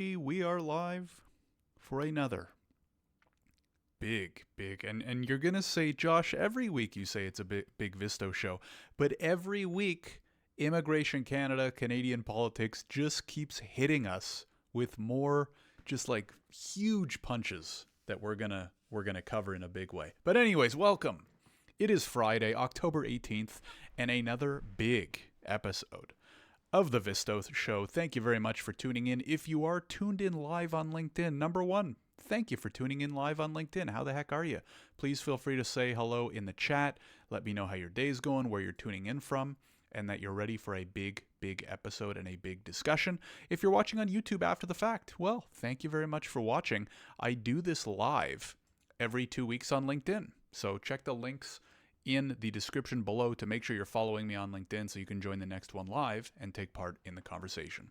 We are live for another big, and you're gonna say, Josh, every week you say it's a big Visto show, but every week, Immigration Canada, Canadian politics just keeps hitting us with more, just like huge punches that we're gonna cover in a big way. But anyways, welcome. It is Friday, October 18th, and another big episode of the Visto Show. Thank you very much for tuning in. If you are tuned in live on LinkedIn, number one, thank you for tuning in live on LinkedIn. How the heck are you? Please feel free to say hello in the chat. Let me know how your day's going, where you're tuning in from, and that you're ready for a big episode and a big discussion. If you're watching on YouTube after the fact, well, thank you very much for watching. I do this live every 2 weeks on LinkedIn. So check the links in the description below to make sure you're following me on LinkedIn so you can join the next one live and take part in the conversation.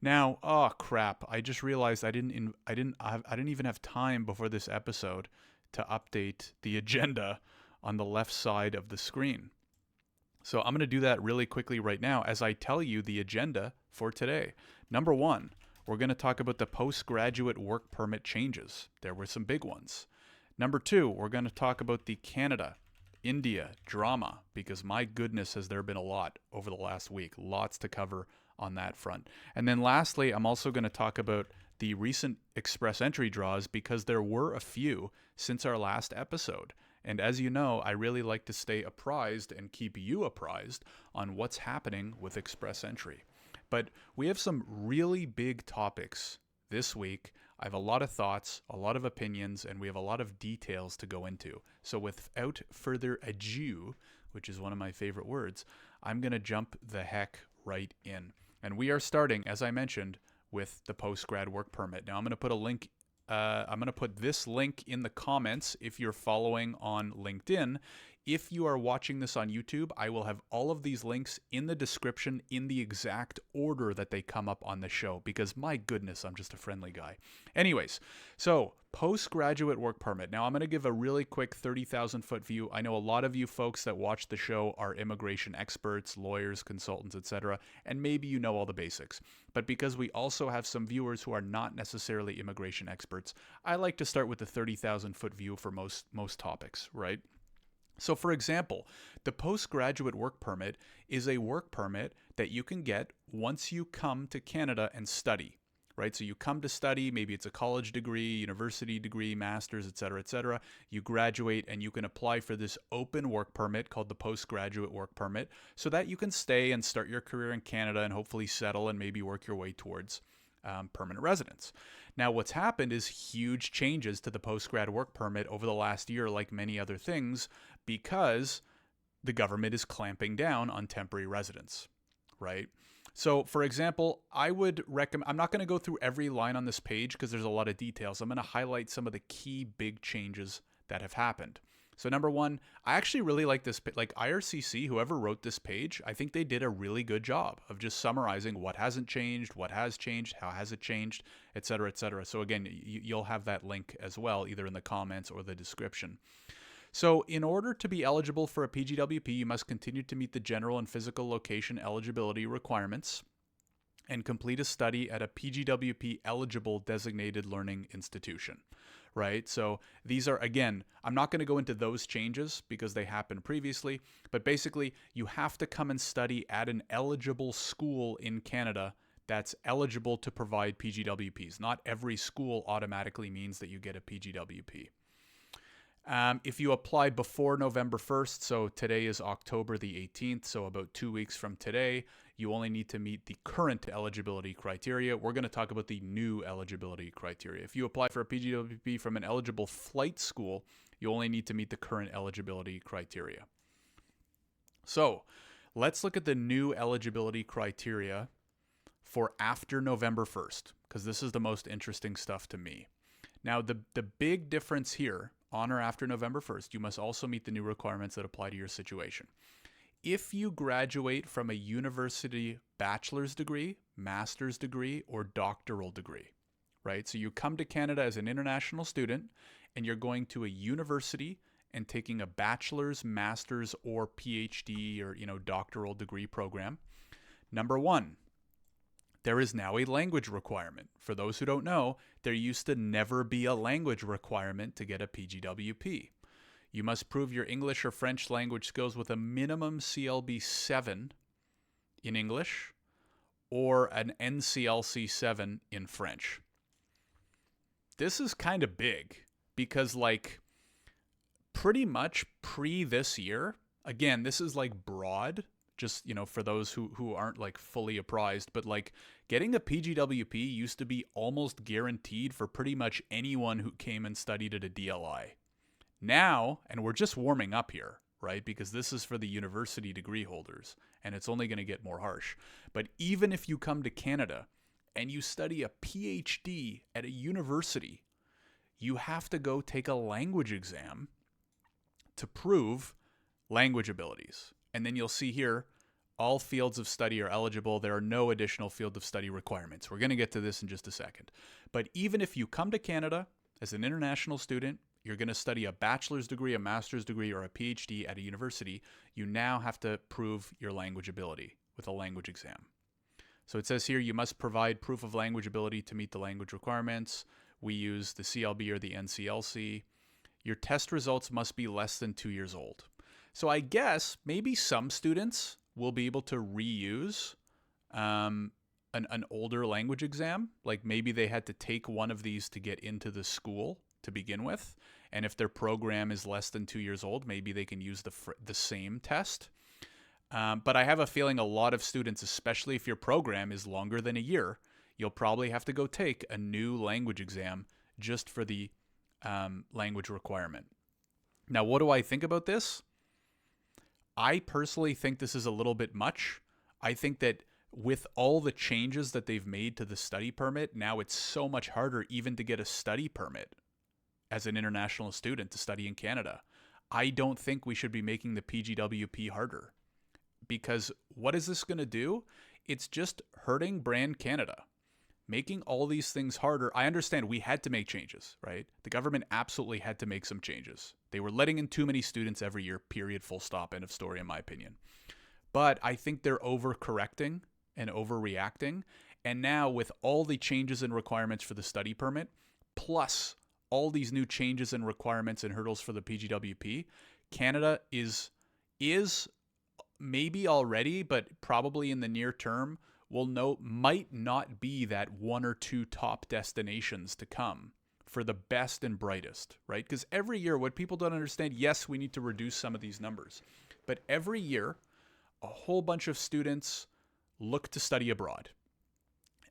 Now, oh crap, I just realized I didn't even have time before this episode to update the agenda on the left side of the screen. So I'm going to do that really quickly right now as I tell you the agenda for today. Number one, we're going to talk about the postgraduate work permit changes. There were some big ones. Number two, we're going to talk about the Canada India drama, because my goodness, has there been a lot over the last week. Lots to cover on that front. And then lastly, I'm also going to talk about the recent express entry draws, because there were a few since our last episode. And as you know, I really like to stay apprised and keep you apprised on what's happening with express entry. But we have some really big topics this week. I have a lot of thoughts, a lot of opinions, and we have a lot of details to go into. So without further ado, which is one of my favorite words, I'm going to jump the heck right in. And we are starting, as I mentioned, with the post-grad work permit. Now I'm going to put a link, I'm going to put this link in the comments if you're following on LinkedIn. If you are watching this on YouTube, I will have all of these links in the description in the exact order that they come up on the show, because my goodness, I'm just a friendly guy. Anyways, so postgraduate work permit. Now I'm going to give a really quick 30,000 foot view. I know a lot of you folks that watch the show are immigration experts, lawyers, consultants, etc., and maybe you know all the basics. But because we also have some viewers who are not necessarily immigration experts, I like to start with the 30,000 foot view for most topics, right? So for example, the postgraduate work permit is a work permit that you can get once you come to Canada and study, right? So you come to study, maybe it's a college degree, university degree, master's, etc., etc. You graduate and you can apply for this open work permit called the postgraduate work permit, so that you can stay and start your career in Canada and hopefully settle and maybe work your way towards permanent residence. Now, what's happened is huge changes to the postgrad work permit over the last year, like many other things, because the government is clamping down on temporary residence, right? So, for example, I would recommend, I'm not going to go through every line on this page because there's a lot of details. I'm going to highlight some of the key big changes that have happened. So number one, I actually really like this, like IRCC, whoever wrote this page, I think they did a really good job of just summarizing what hasn't changed, what has changed, how has it changed, et cetera, et cetera. So again, you'll have that link as well, either in the comments or the description. So in order to be eligible for a PGWP, you must continue to meet the general and physical location eligibility requirements and complete a study at a PGWP eligible designated learning institution, right? So these are, again, I'm not going to go into those changes because they happened previously, but basically you have to come and study at an eligible school in Canada that's eligible to provide PGWPs. Not every school automatically means that you get a PGWP. If you apply before November 1st, so today is October the 18th, so about 2 weeks from today, you only need to meet the current eligibility criteria. We're going to talk about the new eligibility criteria. If you apply for a PGWP from an eligible flight school, you only need to meet the current eligibility criteria. So let's look at the new eligibility criteria for after November 1st, because this is the most interesting stuff to me. Now, the big difference here, on or after November 1st, you must also meet the new requirements that apply to your situation. If you graduate from a university bachelor's degree, master's degree, or doctoral degree, right? So you come to Canada as an international student and you're going to a university and taking a bachelor's, master's, or PhD or, doctoral degree program. Number one, there is now a language requirement. For those who don't know, there used to never be a language requirement to get a PGWP. You must prove your English or French language skills with a minimum CLB 7 in English or an NCLC 7 in French. This is kind of big because, like, pretty much pre this year, again, this is like broad, just, you know, for those who aren't like fully apprised, but like getting a PGWP used to be almost guaranteed for pretty much anyone who came and studied at a DLI. Now, and we're just warming up here, right? Because this is for the university degree holders, and it's only going to get more harsh. But even if you come to Canada and you study a PhD at a university, you have to go take a language exam to prove language abilities. And then you'll see here, all fields of study are eligible. There are no additional field of study requirements. We're going to get to this in just a second. But even if you come to Canada as an international student, you're going to study a bachelor's degree, a master's degree, or a PhD at a university, you now have to prove your language ability with a language exam. So it says here, you must provide proof of language ability to meet the language requirements. We use the CLB or the NCLC. Your test results must be less than 2 years old. So I guess maybe some students will be able to reuse an older language exam. Like maybe they had to take one of these to get into the school to begin with. And if their program is less than 2 years old, maybe they can use the same test. But I have a feeling a lot of students, especially if your program is longer than a year, you'll probably have to go take a new language exam just for the language requirement. Now, what do I think about this? I personally think this is a little bit much. I think that with all the changes that they've made to the study permit, now it's so much harder even to get a study permit as an international student to study in Canada. I don't think we should be making the PGWP harder, because what is this going to do? It's just hurting brand Canada, making all these things harder. I understand we had to make changes, right? The government absolutely had to make some changes. They were letting in too many students every year, period, full stop, end of story, in my opinion. But I think they're overcorrecting and overreacting. And now with all the changes and requirements for the study permit, plus all these new changes and requirements and hurdles for the PGWP, Canada is maybe already, but probably in the near term, might not be that one or two top destinations to come for the best and brightest, right? Because every year, what people don't understand, yes, we need to reduce some of these numbers, but every year, a whole bunch of students look to study abroad.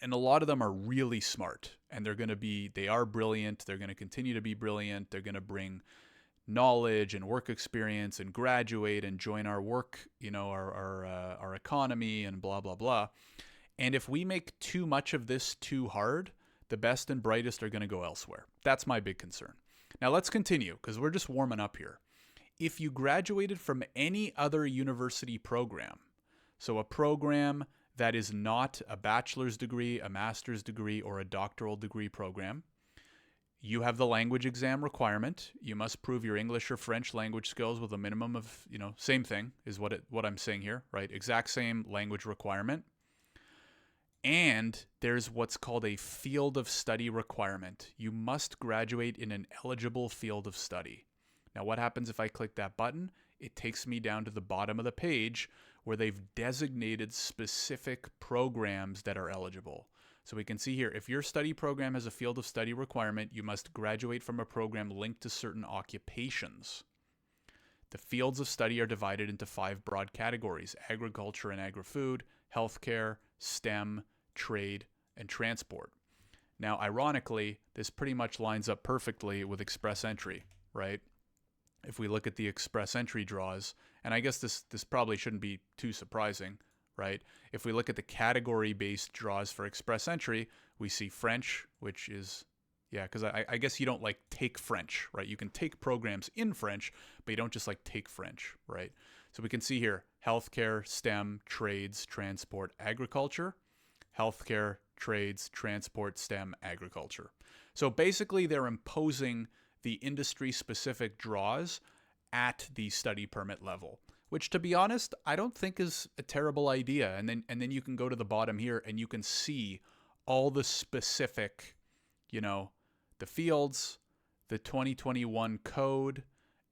And a lot of them are really smart, and they are brilliant. They're going to continue to be brilliant. They're going to bring knowledge and work experience and graduate and join our work, our economy and blah, blah, blah. And if we make too much of this too hard, the best and brightest are going to go elsewhere. That's my big concern. Now let's continue, because we're just warming up here. If you graduated from any other university program, so a program that is not a bachelor's degree, a master's degree, or a doctoral degree program, you have the language exam requirement. You must prove your English or French language skills with a minimum of, same thing is what I'm saying here, right? Exact same language requirement. And there's what's called a field of study requirement. You must graduate in an eligible field of study. Now, what happens if I click that button? It takes me down to the bottom of the page where they've designated specific programs that are eligible. So we can see here, if your study program has a field of study requirement, you must graduate from a program linked to certain occupations. The fields of study are divided into 5 broad categories: agriculture and agri-food, healthcare, STEM, trade, and transport. Now, ironically, this pretty much lines up perfectly with express entry, right? If we look at the express entry draws, and I guess this probably shouldn't be too surprising, right? If we look at the category-based draws for express entry, we see French, which is, because I guess you don't take French, right? You can take programs in French, but you don't just take French, right? So we can see here, healthcare, STEM, trades, transport, agriculture, healthcare, trades, transport, STEM, agriculture. So basically they're imposing the industry-specific draws at the study permit level, which to be honest, I don't think is a terrible idea. And then you can go to the bottom here and you can see all the specific, the fields, the 2021 code,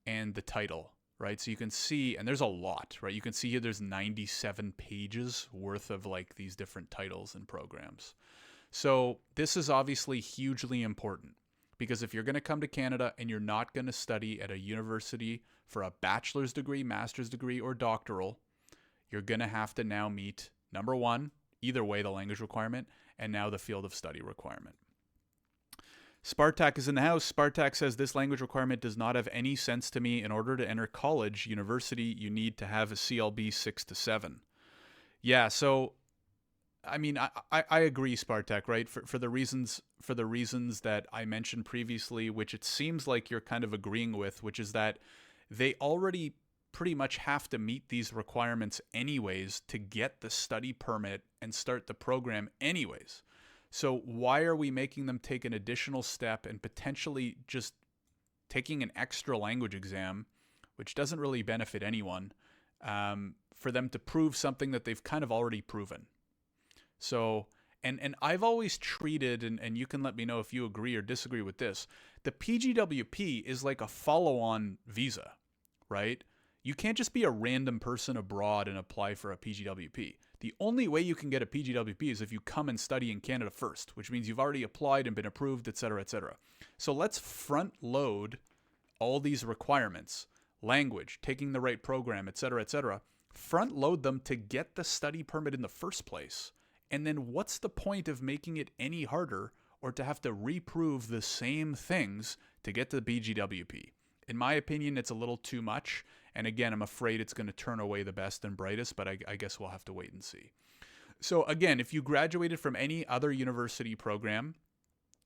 and the title, right? So you can see, and there's a lot, right? You can see here there's 97 pages worth of like these different titles and programs. So this is obviously hugely important because if you're going to come to Canada and you're not going to study at a university for a bachelor's degree, master's degree, or doctoral, you're going to have to now meet, number one, either way, the language requirement, and now the field of study requirement. Spartak is in the house. Spartak says this language requirement does not have any sense to me. In order to enter college, university, you need to have a CLB 6 to 7. Yeah, so I mean, I agree, Spartak, right? For the reasons that I mentioned previously, which it seems like you're kind of agreeing with, which is that they already pretty much have to meet these requirements anyways to get the study permit and start the program anyways. So why are we making them take an additional step and potentially just taking an extra language exam, which doesn't really benefit anyone, for them to prove something that they've kind of already proven? So, and I've always treated, and you can let me know if you agree or disagree with this, the PGWP is like a follow-on visa, right? You can't just be a random person abroad and apply for a PGWP. The only way you can get a PGWP is if you come and study in Canada first, which means you've already applied and been approved, etc., etc. So let's front load all these requirements, language, taking the right program, etc., etc., front load them to get the study permit in the first place. And then what's the point of making it any harder or to have to reprove the same things to get to the PGWP? In my opinion, it's a little too much. And again, I'm afraid it's going to turn away the best and brightest, but I guess we'll have to wait and see. So again, if you graduated from any other university program,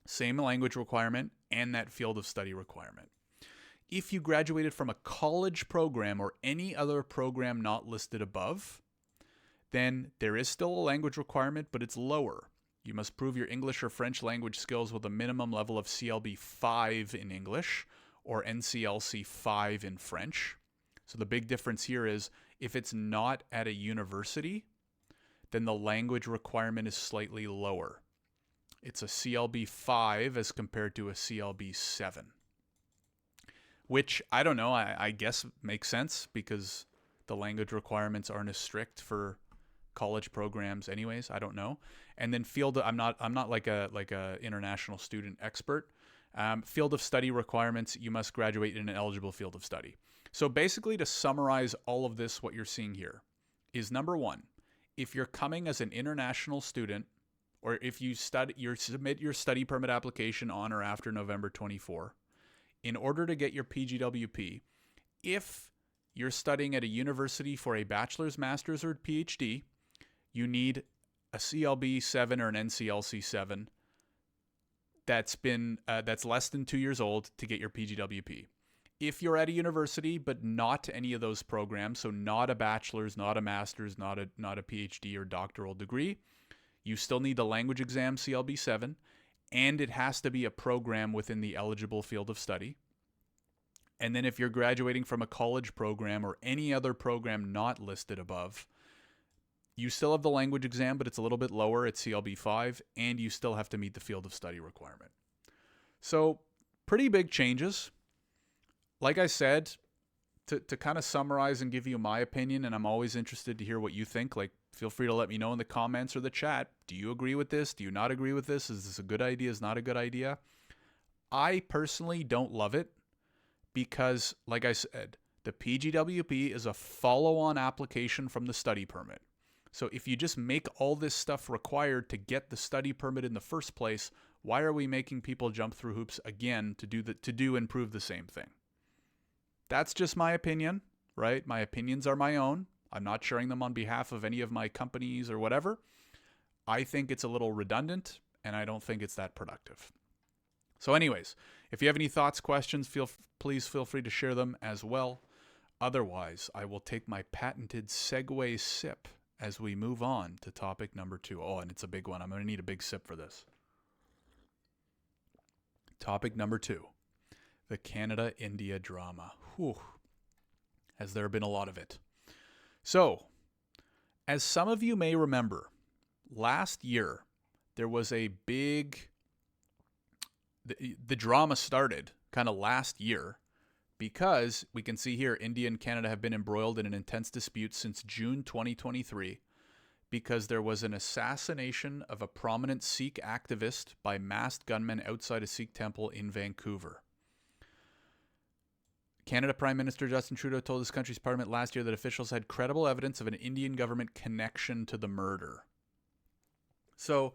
same language requirement and that field of study requirement. If you graduated from a college program or any other program not listed above, then there is still a language requirement, but it's lower. You must prove your English or French language skills with a minimum level of CLB 5 in English or NCLC 5 in French. So the big difference here is if it's not at a university, then the language requirement is slightly lower. It's a CLB 5 as compared to a CLB 7. Which, I don't know, I guess makes sense because the language requirements aren't as strict for college programs anyways. I don't know. And then field, I'm not like a international student expert. Field of study requirements, you must graduate in an eligible field of study. So basically, to summarize all of this, what you're seeing here is number one, if you're coming as an international student, or if you submit your study permit application on or after November 24, in order to get your PGWP, if you're studying at a university for a bachelor's, master's, or PhD, you need a CLB 7 or an NCLC 7 that's less than 2 years old to get your PGWP. If you're at a university but not any of those programs, so not a bachelor's, not a master's, not a PhD or doctoral degree, you still need the language exam CLB 7, and it has to be a program within the eligible field of study. And then if you're graduating from a college program or any other program not listed above, you still have the language exam, but it's a little bit lower at CLB 5, and you still have to meet the field of study requirement. So pretty big changes. Like I said, to kind of summarize and give you my opinion, and I'm always interested to hear what you think, like feel free to let me know in the comments or the chat. Do you agree with this? Do you not agree with this? Is this a good idea? Is not a good idea? I personally don't love it because, like I said, the PGWP is a follow-on application from the study permit. So if you just make all this stuff required to get the study permit in the first place, why are we making people jump through hoops again to do and prove the same thing? That's just my opinion, right? My opinions are my own. I'm not sharing them on behalf of any of my companies or whatever. I think it's a little redundant, and I don't think it's that productive. So anyways, if you have any thoughts, questions, please feel free to share them as well. Otherwise, I will take my patented segue sip as we move on to topic number 2. Oh, and it's a big one. I'm going to need a big sip for this. Topic number 2, the Canada-India drama. Whew. Has there been a lot of it? So, as some of you may remember, last year there was a big. The drama started kind of last year because we can see here India and Canada have been embroiled in an intense dispute since June 2023 because there was an assassination of a prominent Sikh activist by masked gunmen outside a Sikh temple in Vancouver. Canada Prime Minister Justin Trudeau told his country's parliament last year that officials had credible evidence of an Indian government connection to the murder. So,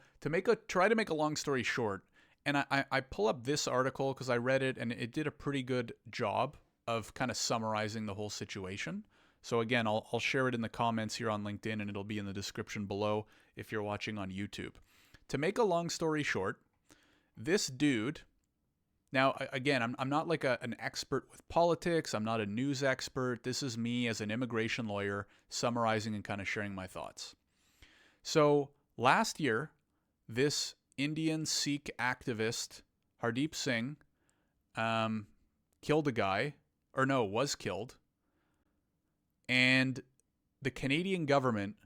try to make a long story short, and I pull up this article because I read it and it did a pretty good job of kind of summarizing the whole situation. So again, I'll share it in the comments here on LinkedIn, and it'll be in the description below if you're watching on YouTube. To make a long story short, this dude, now again, I'm not like an expert with politics. I'm not a news expert. This is me as an immigration lawyer summarizing and kind of sharing my thoughts. So last year, this Indian Sikh activist, Hardeep Singh, killed a guy, was killed. And the Canadian government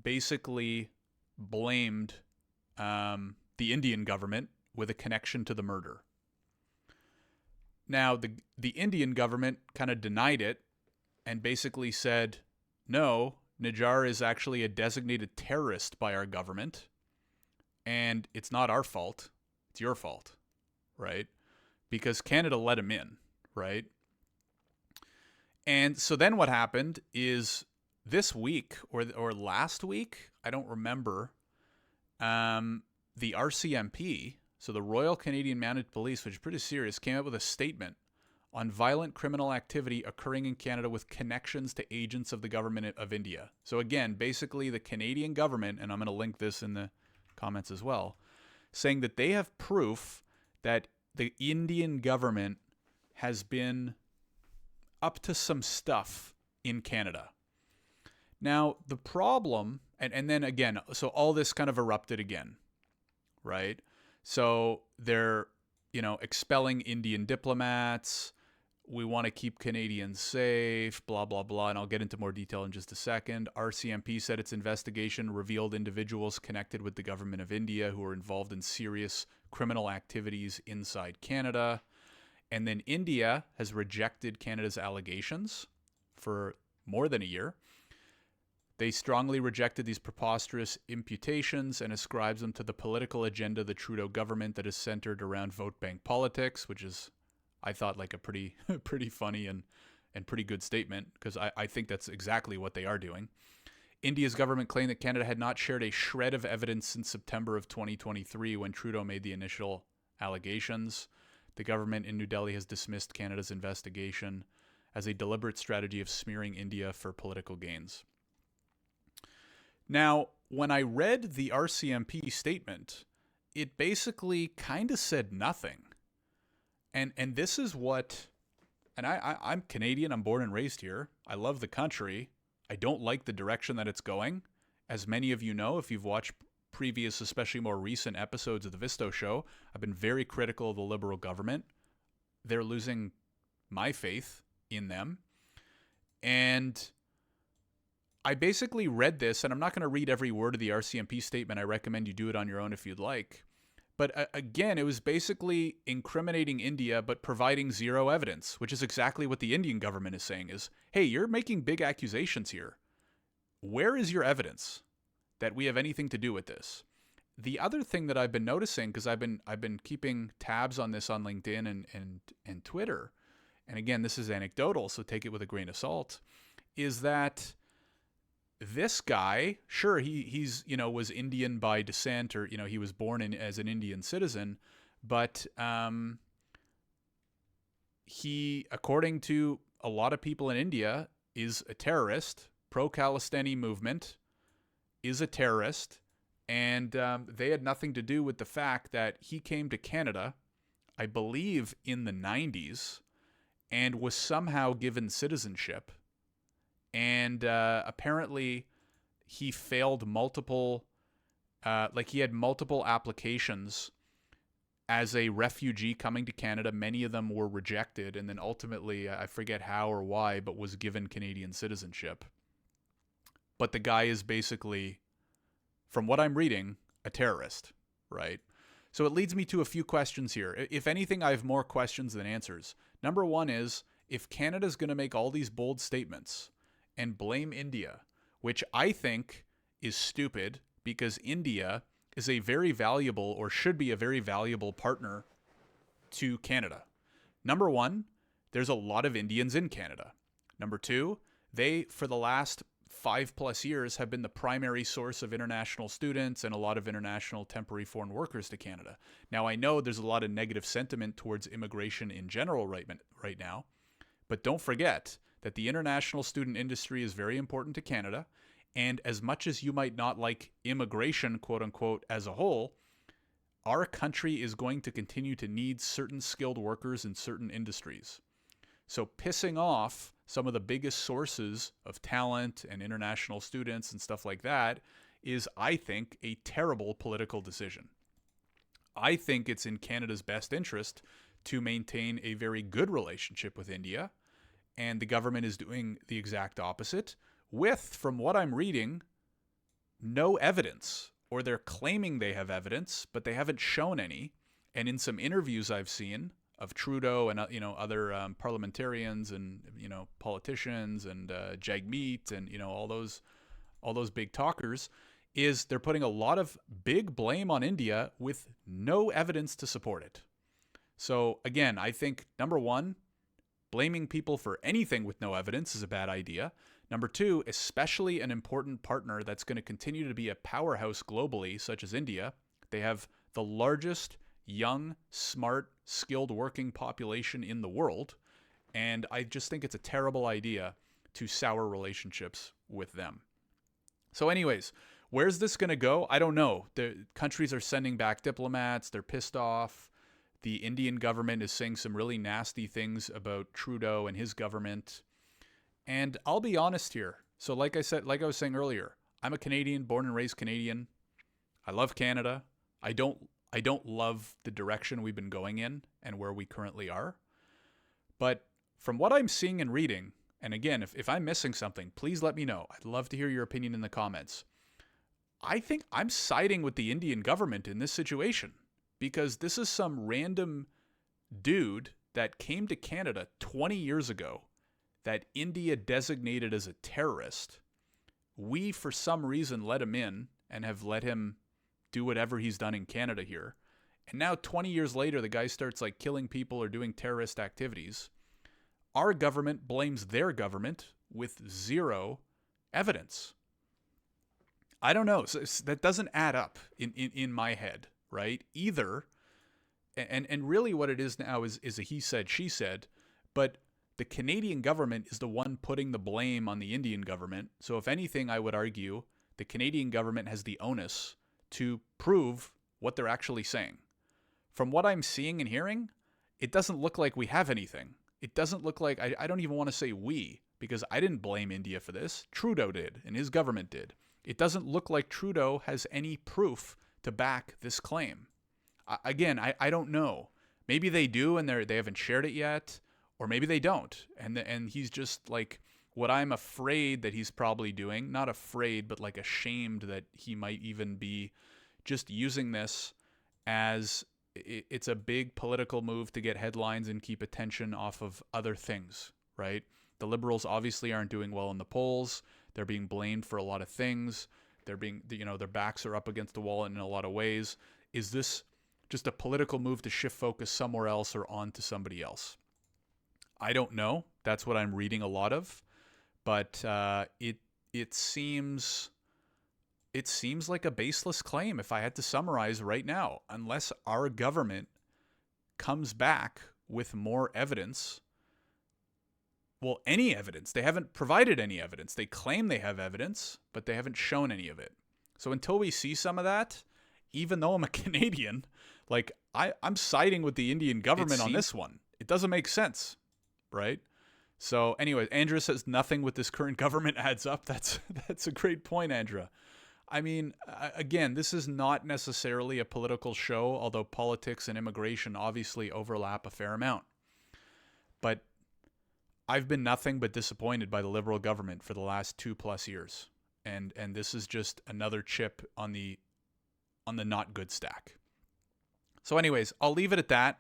basically blamed the Indian government with a connection to the murder. Now, the Indian government kind of denied it and basically said, no, Najjar is actually a designated terrorist by our government, and it's not our fault. It's your fault, right? Because Canada let him in, right? And so then what happened is this week or last week, I don't remember, the RCMP, so the Royal Canadian Mounted Police, which is pretty serious, came out with a statement on violent criminal activity occurring in Canada with connections to agents of the government of India. So again, basically the Canadian government, and I'm going to link this in the comments as well, saying that they have proof that the Indian government has been up to some stuff in Canada. Now, the problem, and then again, so all this kind of erupted again, right? So they're, expelling Indian diplomats. We want to keep Canadians safe, blah, blah, blah. And I'll get into more detail in just a second. RCMP said its investigation revealed individuals connected with the government of India who were involved in serious criminal activities inside Canada. And then India has rejected Canada's allegations for more than a year. They strongly rejected these preposterous imputations and ascribes them to the political agenda of the Trudeau government that is centered around vote bank politics, which is, I thought, like a pretty funny and pretty good statement, because I think that's exactly what they are doing. India's government claimed that Canada had not shared a shred of evidence since September of 2023 when Trudeau made the initial allegations. The government in New Delhi has dismissed Canada's investigation as a deliberate strategy of smearing India for political gains. Now, when I read the RCMP statement, it basically kind of said nothing. And this is what, and I'm Canadian, I'm born and raised here. I love the country. I don't like the direction that it's going. As many of you know, if you've watched previous, especially more recent episodes of the Visto show, I've been very critical of the Liberal government. They're losing my faith in them. And I basically read this, and I'm not going to read every word of the RCMP statement. I recommend you do it on your own if you'd like. But again, it was basically incriminating India, but providing zero evidence, which is exactly what the Indian government is saying is, hey, you're making big accusations here. Where is your evidence that we have anything to do with this? The other thing that I've been noticing, because I've been keeping tabs on this on LinkedIn and Twitter, and again, this is anecdotal, so take it with a grain of salt, is that this guy, sure, he's was Indian by descent, or he was born as an Indian citizen, but he, according to a lot of people in India, is a terrorist. Pro-Khalistani movement is a terrorist, and they had nothing to do with the fact that he came to Canada, I believe, in the 90s, and was somehow given citizenship. And apparently he failed multiple, he had multiple applications as a refugee coming to Canada. Many of them were rejected, and then ultimately, I forget how or why, but was given Canadian citizenship. but the guy is basically, from what I'm reading, a terrorist, right? So it leads me to a few questions here. If anything, I have more questions than answers. Number one is, if Canada's going to make all these bold statements and blame India, which I think is stupid because India is a very valuable, or should be a very valuable partner to Canada. Number one, there's a lot of Indians in Canada. Number two, they, for the last 5+ years, have been the primary source of international students and a lot of international temporary foreign workers to Canada. Now, I know there's a lot of negative sentiment towards immigration in general right now, but don't forget that the international student industry is very important to Canada, and as much as you might not like immigration, quote unquote, as a whole, our country is going to continue to need certain skilled workers in certain industries. So pissing off some of the biggest sources of talent and international students and stuff like that is, I think, a terrible political decision. I think it's in Canada's best interest to maintain a very good relationship with India, and the government is doing the exact opposite with, from what I'm reading, no evidence. Or they're claiming they have evidence, but they haven't shown any. And in some interviews I've seen of Trudeau and other parliamentarians and politicians and Jagmeet and all those big talkers, is they're putting a lot of big blame on India with no evidence to support it. So again, I think number one, blaming people for anything with no evidence is a bad idea. Number two, especially an important partner that's going to continue to be a powerhouse globally, such as India. They have the largest young, smart, skilled working population in the world. And I just think it's a terrible idea to sour relationships with them. So anyways, where's this going to go? I don't know. The countries are sending back diplomats. They're pissed off. The Indian government is saying some really nasty things about Trudeau and his government. And I'll be honest here. So like I was saying earlier, I'm a Canadian, born and raised Canadian. I love Canada. I don't love the direction we've been going in and where we currently are. But from what I'm seeing and reading, and again, if I'm missing something, please let me know. I'd love to hear your opinion in the comments. I think I'm siding with the Indian government in this situation because this is some random dude that came to Canada 20 years ago that India designated as a terrorist. We, for some reason, let him in and have let him do whatever he's done in Canada here. And now 20 years later, the guy starts like killing people or doing terrorist activities. Our government blames their government with zero evidence. I don't know. So that doesn't add up in my head, right? Either, and really what it is now is a he said, she said, but the Canadian government is the one putting the blame on the Indian government. So if anything, I would argue the Canadian government has the onus to prove what they're actually saying. From what I'm seeing and hearing, it doesn't look like we have anything. It doesn't look like, I don't even want to say we, because I didn't blame India for this. Trudeau did, and his government did. It doesn't look like Trudeau has any proof to back this claim. Again, I don't know. Maybe they do and they haven't shared it yet. Or maybe they don't, and he's just like what I'm afraid that he's probably doing. Not afraid, but like ashamed that he might even be just using this as it's a big political move to get headlines and keep attention off of other things, right? The Liberals obviously aren't doing well in the polls. They're being blamed for a lot of things. They're being, their backs are up against the wall in a lot of ways. Is this just a political move to shift focus somewhere else or on to somebody else? I don't know. That's what I'm reading a lot of, but it seems like a baseless claim if I had to summarize right now, unless our government comes back with more evidence. Well, any evidence. They haven't provided any evidence. They claim they have evidence, but they haven't shown any of it. So until we see some of that, even though I'm a Canadian, like I'm siding with the Indian government on this one. It doesn't make sense. Right? So anyway, Andrea says nothing with this current government adds up. That's a great point, Andrea. I mean, again, this is not necessarily a political show, although politics and immigration obviously overlap a fair amount. But I've been nothing but disappointed by the Liberal government for the last 2+ years. and this is just another chip on the not good stack. So anyways, I'll leave it at that.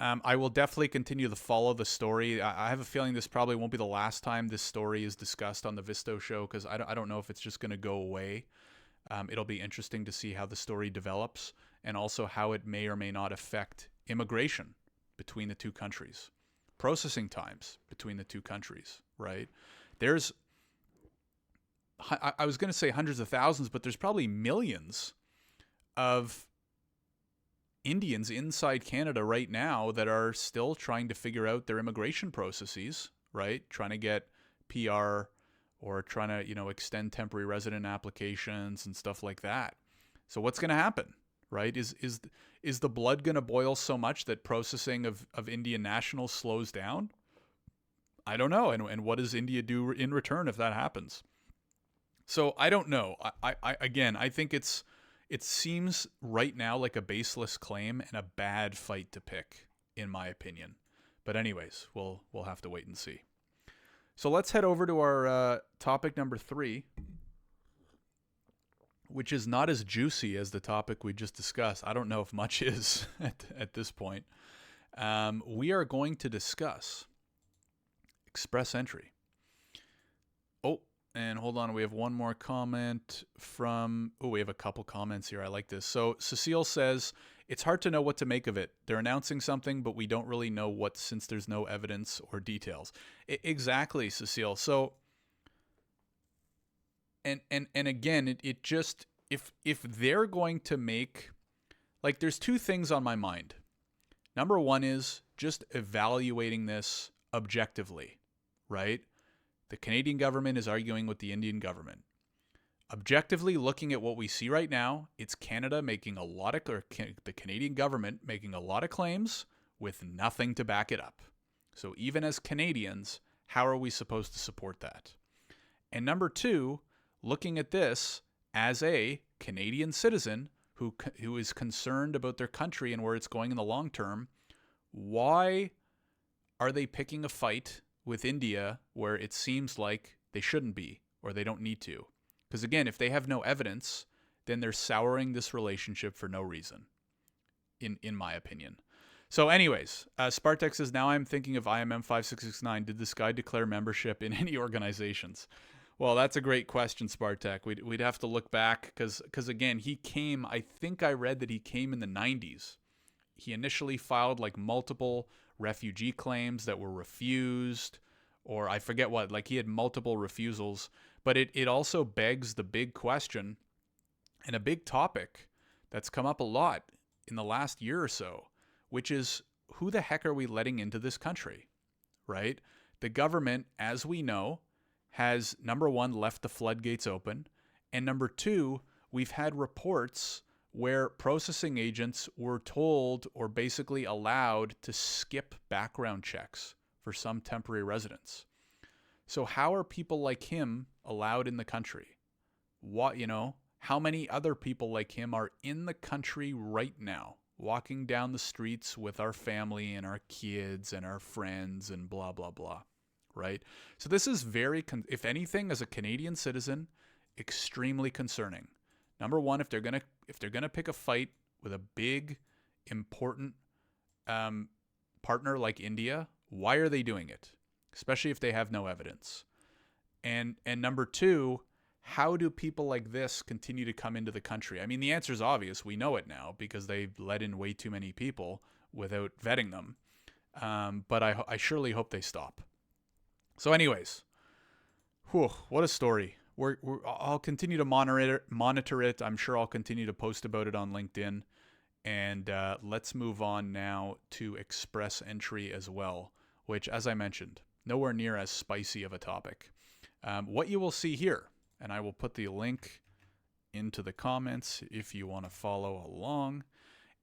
I will definitely continue to follow the story. I have a feeling this probably won't be the last time this story is discussed on the Visto show, because I don't know if it's just going to go away. It'll be interesting to see how the story develops, and also how it may or may not affect immigration between the two countries, processing times between the two countries, right? There's, I was going to say hundreds of thousands, but there's probably millions of Indians inside Canada right now that are still trying to figure out their immigration processes, right? Trying to get PR, or trying to, extend temporary resident applications and stuff like that. So what's going to happen, right? Is the blood going to boil so much that processing of Indian nationals slows down? I don't know. And what does India do in return if that happens? So I don't know. I think it seems right now like a baseless claim and a bad fight to pick, in my opinion. But anyways, we'll have to wait and see. So let's head over to our topic number 3, which is not as juicy as the topic we just discussed. I don't know if much is at this point. We are going to discuss express entry. Oh, and hold on, we have one more comment from... Oh, we have a couple comments here. I like this. So Cecile says, it's hard to know what to make of it. They're announcing something, but we don't really know what, since there's no evidence or details. Exactly, Cecile. So, and again, it just, if they're going to make, like, there's two things on my mind. Number one is just evaluating this objectively, right? The Canadian government is arguing with the Indian government. Objectively looking at what we see right now, it's Canada making a lot of, or the Canadian government making a lot of claims with nothing to back it up. So even as Canadians, how are we supposed to support that? And number two, looking at this as a Canadian citizen who is concerned about their country and where it's going in the long term, why are they picking a fight with India where it seems like they shouldn't be, or they don't need to? Because again, if they have no evidence, then they're souring this relationship for no reason, in my opinion. So anyways, Spartek says, now I'm thinking of IMM 5669. Did this guy declare membership in any organizations? Well, that's a great question, Spartek. We'd have to look back, because again, he came, I think I read that he came in the 90s. He initially filed like multiple refugee claims that were refused, or I forget what, like he had multiple refusals. But it also begs the big question, and a big topic that's come up a lot in the last year or so, which is, who the heck are we letting into this country, right? The government, as we know, has, number one, left the floodgates open, and number two, we've had reports where processing agents were told, or basically allowed, to skip background checks for some temporary residents. So how are people like him allowed in the country? What, how many other people like him are in the country right now, walking down the streets with our family and our kids and our friends and blah, blah, blah, right? So this is very, if anything, as a Canadian citizen, extremely concerning. Number one, if they're gonna pick a fight with a big, important partner like India, why are they doing it? Especially if they have no evidence. And number two, how do people like this continue to come into the country? I mean, the answer is obvious. We know it now because they've let in way too many people without vetting them. But I surely hope they stop. So anyways, what a story. I'll continue to monitor it. I'm sure I'll continue to post about it on LinkedIn. And let's move on now to express entry as well, which, as I mentioned, nowhere near as spicy of a topic. What you will see here, and I will put the link into the comments if you want to follow along.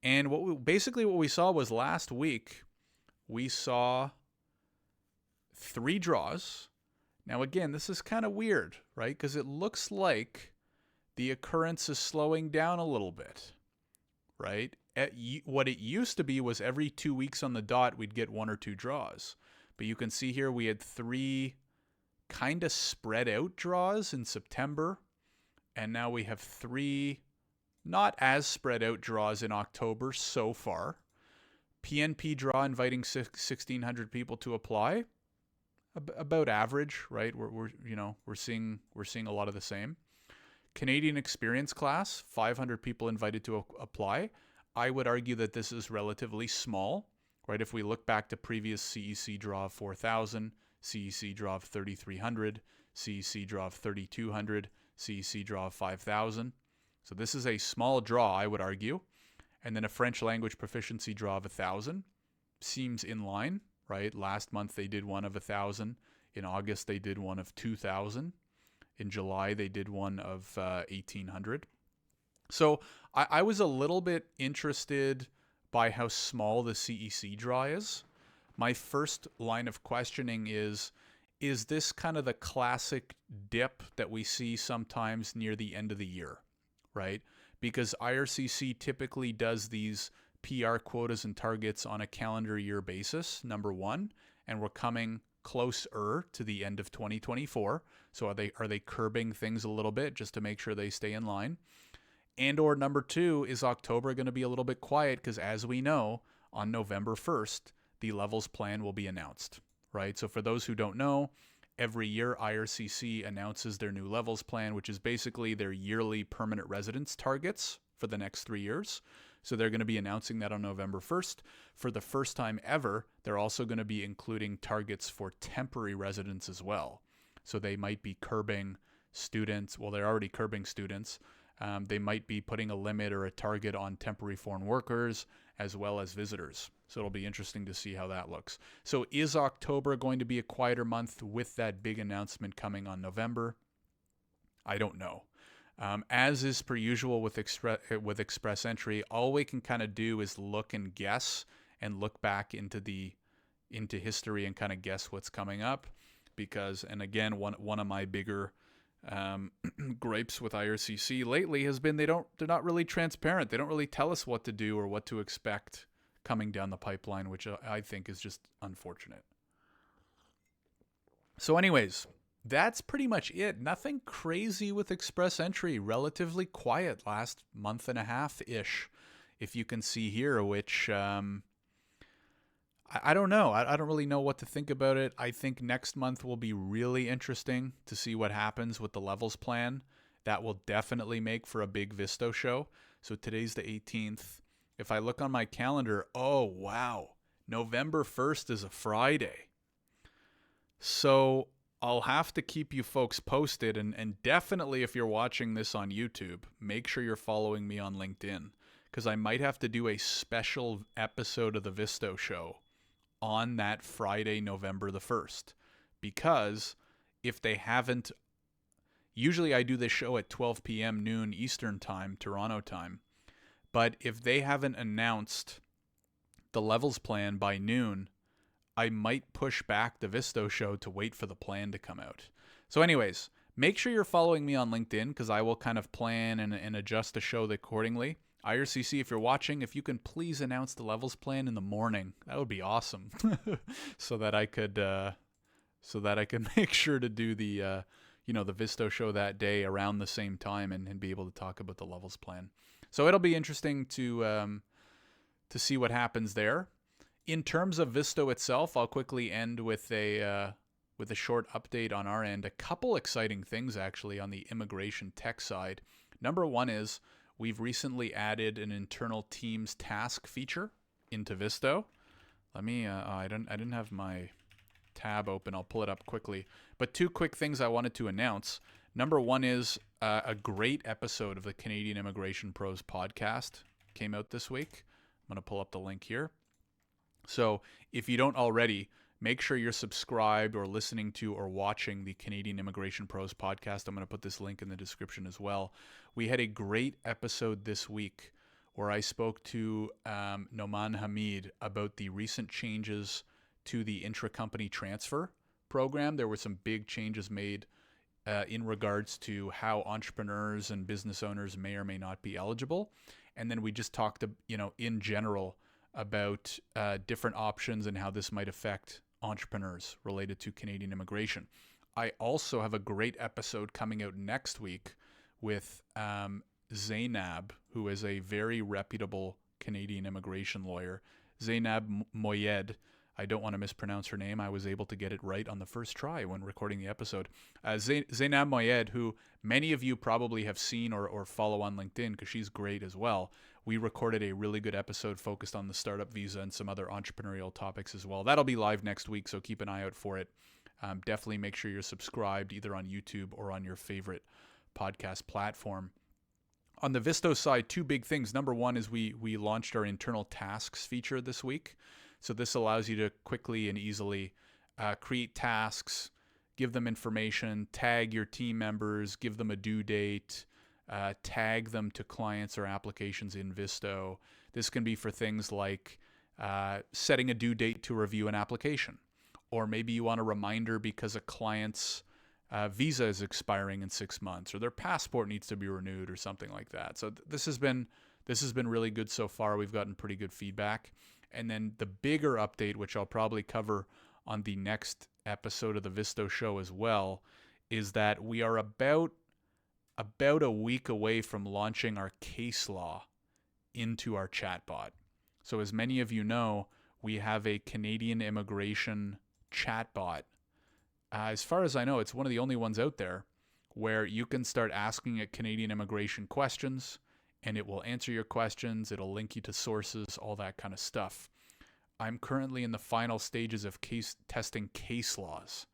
And what we saw was last week, we saw 3 draws. Now, again, this is kind of weird, right? Because it looks like the occurrence is slowing down a little bit, right? What it used to be was every 2 weeks on the dot, we'd get 1 or 2 draws. But you can see here we had 3 kind of spread out draws in September. And now we have 3 not as spread out draws in October so far. PNP draw inviting 1,600 people to apply. About average, right? We're seeing a lot of the same. Canadian experience class, 500 people invited to apply. I would argue that this is relatively small, right? If we look back to previous CEC draw of 4,000, CEC draw of 3,300, CEC draw of 3,200, CEC draw of 5,000. So this is a small draw, I would argue. And then a French language proficiency draw of 1,000 seems in line, right? Last month they did one of 1,000. In August they did one of 2,000. In July they did one of 1,800. So I was a little bit interested by how small the CEC draw is. My first line of questioning is this kind of the classic dip that we see sometimes near the end of the year, right? Because IRCC typically does these PR quotas and targets on a calendar year basis, number one, and we're coming closer to the end of 2024. So are they curbing things a little bit just to make sure they stay in line? And or number two, is October going to be a little bit quiet? Because as we know, on November 1st, the levels plan will be announced, right? So for those who don't know, every year IRCC announces their new levels plan, which is basically their yearly permanent residence targets for the next 3 years. So they're going to be announcing that on November 1st. For the first time ever, they're also going to be including targets for temporary residents as well. So they might be curbing students. Well, they're already curbing students. They might be putting a limit or a target on temporary foreign workers as well as visitors. So it'll be interesting to see how that looks. So is October going to be a quieter month with that big announcement coming on November? I don't know. As is per usual with Express Entry, all we can kind of do is look and guess and look back into history and kind of guess what's coming up. Because, and again, one of my bigger gripes with IRCC lately has been they're not really transparent. They don't really tell us what to do or what to expect coming down the pipeline, which I think is just unfortunate. So anyways, that's pretty much it. Nothing crazy with Express Entry. Relatively quiet last month and a half-ish, if you can see here, which I don't know. I don't really know what to think about it. I think next month will be really interesting to see what happens with the levels plan. That will definitely make for a big Visto show. So today's the 18th. If I look on my calendar, oh, wow. November 1st is a Friday. So I'll have to keep you folks posted. And definitely if you're watching this on YouTube, make sure you're following me on LinkedIn. Because I might have to do a special episode of the Visto show on that Friday, November the 1st. Because if they haven't, usually I do this show at 12 p.m. noon Eastern time, Toronto time. But if they haven't announced the levels plan by noon, I might push back the Visto show to wait for the plan to come out. So anyways, make sure you're following me on LinkedIn because I will kind of plan and adjust the show accordingly. IRCC, if you're watching, if you can please announce the levels plan in the morning, that would be awesome. so that I could make sure to do the Visto show that day around the same time and be able to talk about the levels plan. So it'll be interesting to see what happens there. In terms of Visto itself, I'll quickly end with a short update on our end. A couple exciting things actually on the immigration tech side. Number one is we've recently added an internal Teams task feature into Visto. Let me. I didn't have my tab open. I'll pull it up quickly. But two quick things I wanted to announce. Number one is a great episode of the Canadian Immigration Pros podcast came out this week. I'm going to pull up the link here. So if you don't already, make sure you're subscribed or listening to or watching the Canadian Immigration Pros podcast. I'm going to put this link in the description as well. We had a great episode this week where I spoke to Noman Hamid about the recent changes to the intra-company transfer program. There were some big changes made in regards to how entrepreneurs and business owners may or may not be eligible. And then we just talked, in general about different options and how this might affect entrepreneurs related to Canadian immigration. I also have a great episode coming out next week with Zainab, who is a very reputable Canadian immigration lawyer. Zainab Moyed. I don't want to mispronounce her name. I was able to get it right on the first try when recording the episode. Zainab Moyed, who many of you probably have seen or follow on LinkedIn because she's great as well. We recorded a really good episode focused on the startup visa and some other entrepreneurial topics as well. That'll be live next week, so keep an eye out for it. Definitely make sure you're subscribed either on YouTube or on your favorite podcast platform. On the Visto side, two big things. Number one is we launched our internal tasks feature this week. So this allows you to quickly and easily create tasks, give them information, tag your team members, give them a due date, tag them to clients or applications in Visto. This can be for things like setting a due date to review an application. Or maybe you want a reminder because a client's visa is expiring in 6 months, or their passport needs to be renewed, or something like that. So this has been really good so far. We've gotten pretty good feedback. And then the bigger update, which I'll probably cover on the next episode of the Visto show as well, is that we are about a week away from launching our case law into our chatbot. So as many of you know, we have a Canadian immigration chatbot. As far as I know, it's one of the only ones out there where you can start asking it Canadian immigration questions, and it will answer your questions. It'll link you to sources, all that kind of stuff. I'm currently in the final stages of testing case laws.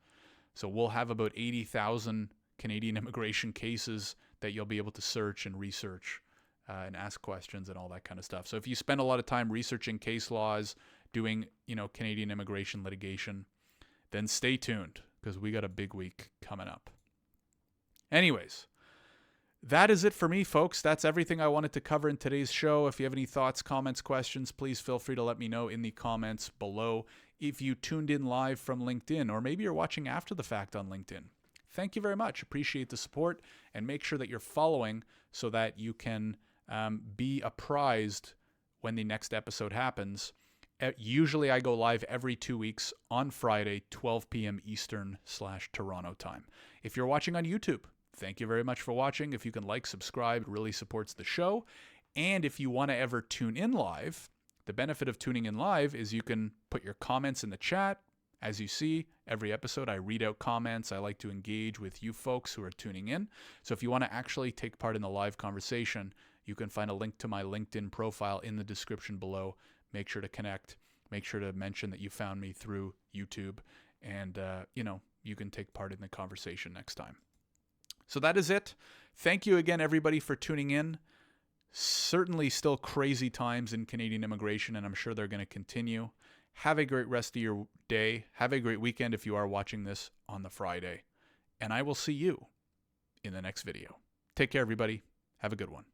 So we'll have about 80,000 Canadian immigration cases that you'll be able to search and research and ask questions and all that kind of stuff. So if you spend a lot of time researching case laws, doing, Canadian immigration litigation, then stay tuned because we got a big week coming up. Anyways, that is it for me, folks. That's everything I wanted to cover in today's show. If you have any thoughts, comments, questions, please feel free to let me know in the comments below. If you tuned in live from LinkedIn, or maybe you're watching after the fact on LinkedIn, thank you very much. Appreciate the support, and make sure that you're following so that you can be apprised when the next episode happens. Usually I go live every 2 weeks on Friday, 12 p.m. Eastern/Toronto time. If you're watching on YouTube, thank you very much for watching. If you can like, subscribe, it really supports the show. And if you want to ever tune in live, the benefit of tuning in live is you can put your comments in the chat. As you see, every episode I read out comments. I like to engage with you folks who are tuning in. So if you want to actually take part in the live conversation, you can find a link to my LinkedIn profile in the description below. Make sure to connect. Make sure to mention that you found me through YouTube. And, you can take part in the conversation next time. So that is it. Thank you again, everybody, for tuning in. Certainly still crazy times in Canadian immigration, and I'm sure they're going to continue. Have a great rest of your day. Have a great weekend if you are watching this on the Friday. And I will see you in the next video. Take care, everybody. Have a good one.